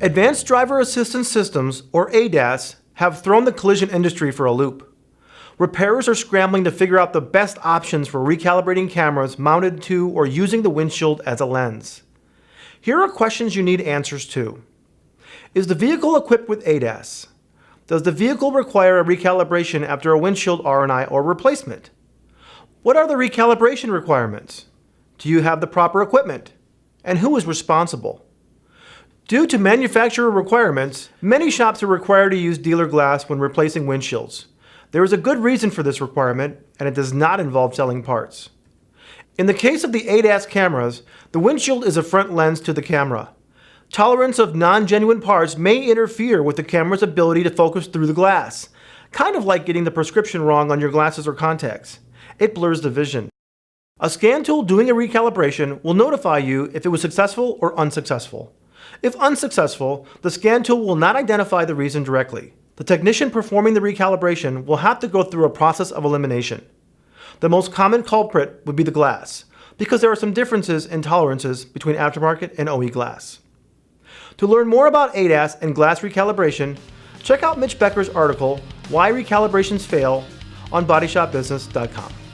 Advanced Driver Assistance Systems, or ADAS, have thrown the collision industry for a loop. Repairers are scrambling to figure out the best options for recalibrating cameras mounted to or using the windshield as a lens. Here are questions you need answers to. Is the vehicle equipped with ADAS? Does the vehicle require a recalibration after a windshield R&I or replacement? What are the recalibration requirements? Do you have the proper equipment? And who is responsible? Due to manufacturer requirements, many shops are required to use dealer glass when replacing windshields. There is a good reason for this requirement, and it does not involve selling parts. In the case of the ADAS cameras, the windshield is a front lens to the camera. Tolerance of non-genuine parts may interfere with the camera's ability to focus through the glass, kind of like getting the prescription wrong on your glasses or contacts. It blurs the vision. A scan tool doing a recalibration will notify you if it was successful or unsuccessful. If unsuccessful, the scan tool will not identify the reason directly. The technician performing the recalibration will have to go through a process of elimination. The most common culprit would be the glass, because there are some differences in tolerances between aftermarket and OE glass. To learn more about ADAS and glass recalibration, check out Mitch Becker's article, Why Recalibrations Fail, on BodyShopBusiness.com.